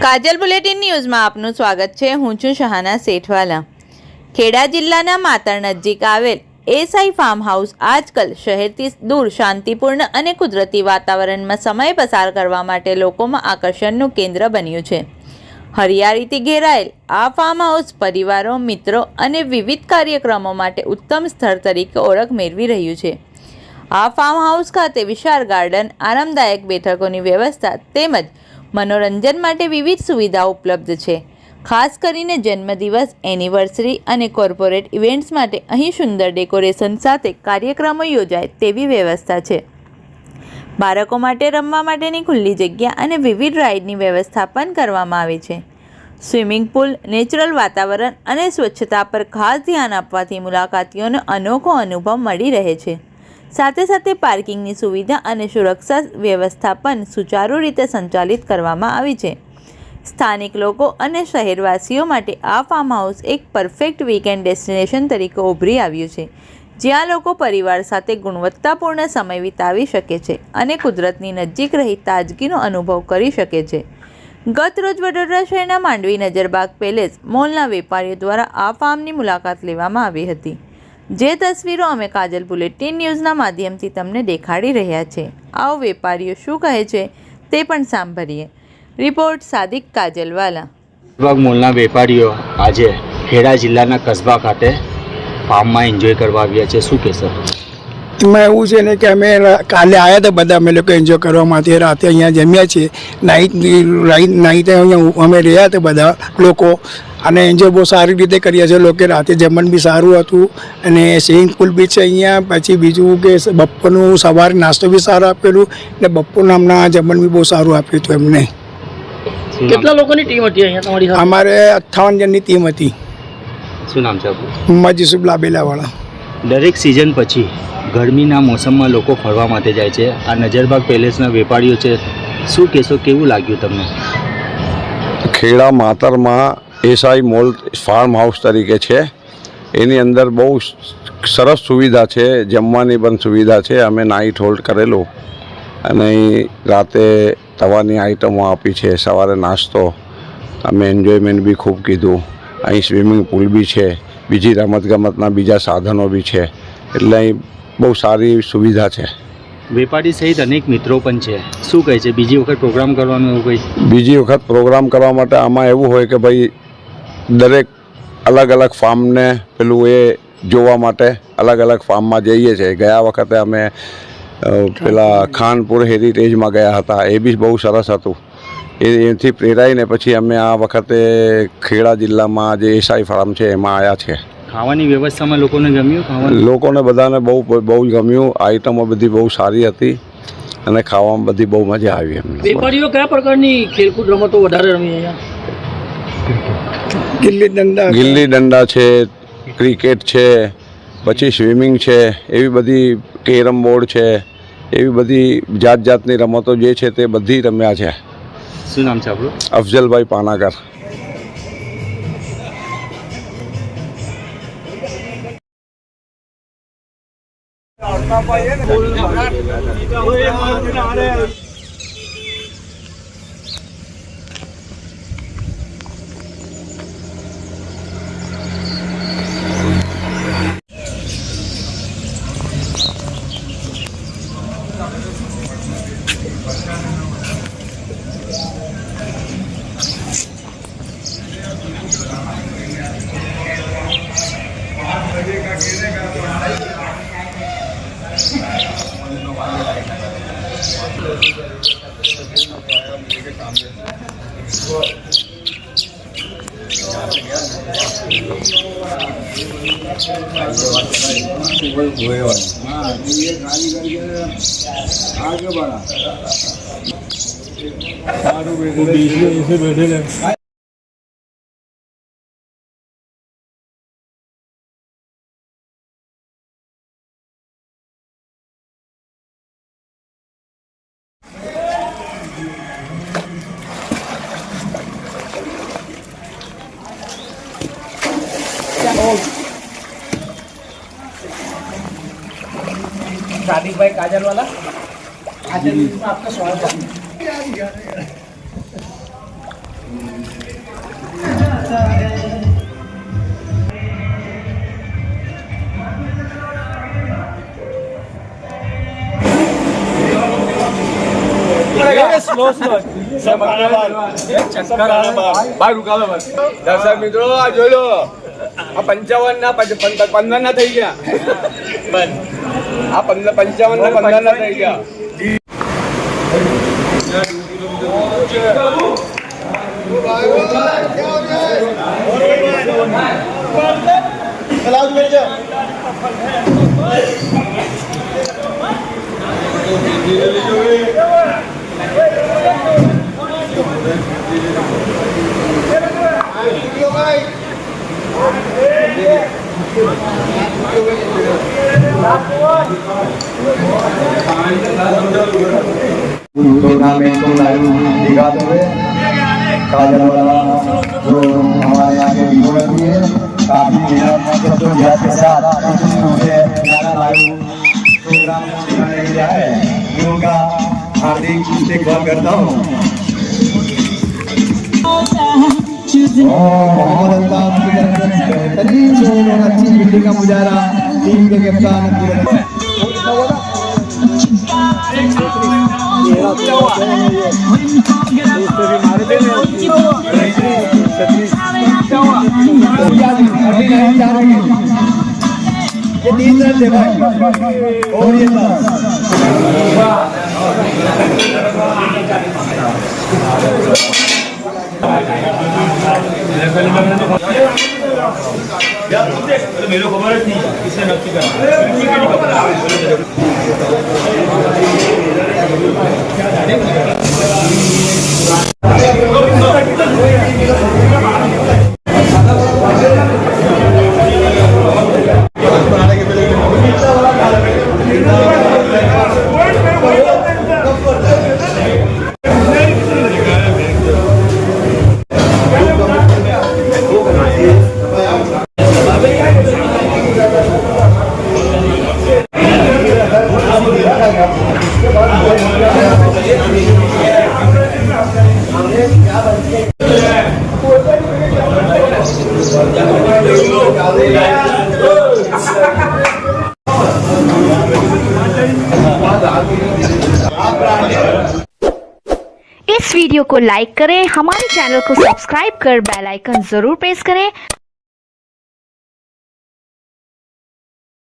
કાજલ bulletin ન્યૂઝમાં આપનું સ્વાગત છે। હું છું શહાના સેઠવાલા। ખેડા જિલ્લાના માતર નજીક આવેલ એસઆઈ ફાર્મ હાઉસ આજકાલ શહેરથી દૂર શાંતિપૂર્ણ અને કુદરતી વાતાવરણમાં સમય પસાર કરવા માટે લોકોમાં આકર્ષણનું કેન્દ્ર બન્યું છે। હરિયાળીથી ઘેરાયેલ આ ફાર્મ હાઉસ પરિવારો, મિત્રો અને વિવિધ કાર્યક્રમો માટે ઉત્તમ સ્થળ તરીકે ઓળખ મેળવી રહ્યું છે। આ ફાર્મ હાઉસ ખાતે વિશાળ ગાર્ડન, આરામદાયક બેઠકોની વ્યવસ્થા તેમજ મનોરંજન માટે વિવિધ સુવિધાઓ ઉપલબ્ધ છે। ખાસ કરીને જન્મદિવસ, એનિવર્સરી અને કોર્પોરેટ ઇવેન્ટ્સ માટે અહીં સુંદર ડેકોરેશન સાથે કાર્યક્રમો યોજાય તેવી વ્યવસ્થા છે। બાળકો માટે રમવા માટેની ખુલ્લી જગ્યા અને વિવિધ રાઇડની વ્યવસ્થા પણ કરવામાં આવી છે। સ્વિમિંગ પુલ, નેચરલ વાતાવરણ અને સ્વચ્છતા પર ખાસ ધ્યાન આપવાથી મુલાકાતીઓનો અનોખો અનુભવ મળી રહે છે। સાથે સાથે પાર્કિંગની સુવિધા અને સુરક્ષા વ્યવસ્થા પણ સુચારુ રીતે સંચાલિત કરવામાં આવી છે। સ્થાનિક લોકો અને શહેરવાસીઓ માટે આ ફાર્મ હાઉસ એક પરફેક્ટ વીકેન્ડ ડેસ્ટિનેશન તરીકે ઉભરી આવ્યું છે, જ્યાં લોકો પરિવાર સાથે ગુણવત્તાપૂર્ણ સમય વિતાવી શકે છે અને કુદરતની નજીક રહી તાજગીનો અનુભવ કરી શકે છે। ગત રોજ વડોદરા શહેરના માંડવી નજરબાગ પેલેસ મોલના વેપારીઓ દ્વારા આ ફાર્મની મુલાકાત લેવામાં આવી હતી, જે તસવીરો અમે કાજલ બુલેટિન ન્યૂઝના માધ્યમથી તમને દેખાડી રહ્યા છે। આવો વેપારીઓ શું કહે છે તે પણ સાંભળીએ। રિપોર્ટ સાદિક કાજલવાલા। નજરબાગ મોલના વેપારીઓ આજે ખેડા જિલ્લાના કસ્બા ખાતે ફાર્મમાં એન્જોય કરવા આવ્યા છે, શું કહેશો? એમાં એવું છે ને કે અમે કાલે આવ્યા હતા બધા અમે લોકો એન્જોય કરવા માટે, રાતે અહીંયા જમ્યા છીએ, નાઈટ અહીંયા અમે રહ્યા હતા બધા લોકો અને એન્જોય બહુ સારી રીતે કર્યા છે લોકો। રાતે જમણ બી સારું હતું અને સ્વિમિંગ પુલ બી છે અહીંયા। પછી બીજું કે બપોરનું સવારે નાસ્તો બી સારો આપેલું ને બપોરના હમણાં જમણ બી બહુ સારું આપ્યું હતું એમને। કેટલા લોકોની ટીમ હતી અહીંયા તમારી સાથે? અમારે 58 જણની ટીમ હતી। શું નામ છે આપનું? મજીસુબ લાબેલાવાળા। દરેક સિઝન પછી ગરમીના મોસમમાં લોકો ફરવા માટે જાય છે। આ નજરબાગ પેલેસના વેપારીઓ છે, શું કહેશો, કેવું લાગ્યું તમને? ખેડા માતરમાં એસઆઈ મોલ ફાર્મ હાઉસ તરીકે છે, એની અંદર બહુ સરસ સુવિધા છે, જમવાની પણ સુવિધા છે। અમે નાઇટ હોલ્ડ કરેલું અને રાતે તવાની આઈટમો આપી છે, સવારે નાસ્તો, અમે એન્જોયમેન્ટ બી ખૂબ કીધું। અહીં સ્વિમિંગ પુલ બી છે, બીજી રમતગમતના બીજા સાધનો બી છે, એટલે અહીં બહુ સારી સુવિધા છે। વેપારી સહિત અનેક મિત્રો પણ છે, શું કહે છે બીજી વખત પ્રોગ્રામ કરવાનું? એવું કંઈ બીજી વખત પ્રોગ્રામ કરવા માટે આમાં એવું હોય કે ભાઈ દરેક અલગ અલગ ફાર્મને પેલું એ જોવા માટે અલગ અલગ ફાર્મમાં જઈએ છીએ। ગયા વખતે અમે પેલા ખાનપુર હેરિટેજમાં ગયા હતા, એ બી બહુ સરસ હતું। એથી પ્રેરાઈને પછી અમે આ વખતે ખેડા જિલ્લામાં જે એસઆઈ ફાર્મ છે એમાં આવ્યા છે। ખાવાની વ્યવસ્થામાં લોકોને ગમ્યું? ખાવાનું લોકોને બધાને બહુ ગમ્યું। આઈટમો બધી બહુ સારી હતી અને ખાવામાં બધી બહુ મજા આવી એમને। વેપારીઓ કયા પ્રકારની ખેલકૂદ રમતો વધારે રમી અહીંયા? ગિલ્લી દંડા છે, ક્રિકેટ છે, પછી સ્વિમિંગ છે, એવી બધી કેરમ બોર્ડ છે, એવી બધી જાત જાતની રમતો જે છે તે બધી રમ્યા છે। શું નામ છે આપણું? અફઝલભાઈ પાનાકર। सादिक भाई काजल वाला, काजल में आपका स्वागत है। દર્શક મિત્રો આ જોઈ લો આ 55 ના 15 ના થઈ ગયા આ 55 ના 15 ના થઈ ગયા टूर्नामेंट को लाइव दिखाते हुए काजल वाला जो हमारे यहाँ के विनोद है काफी जद्दोजहद के साथ लाइव प्रोग्राम दिखाने के लिए आए उनका हार्दिक इस्तेकबाल करता हूँ। मोहम्मद अल्ताफ की तरफ से बेहतरीन शॉट और अच्छी फील्डिंग का मुजाहरा टीम के कप्तान ये 3 रन थे भाई और ये मेरे को खबर नहीं किसने नक्की इस वीडियो को लाइक करें, हमारे चैनल को सब्सक्राइब कर बेल आइकन जरूर प्रेस करें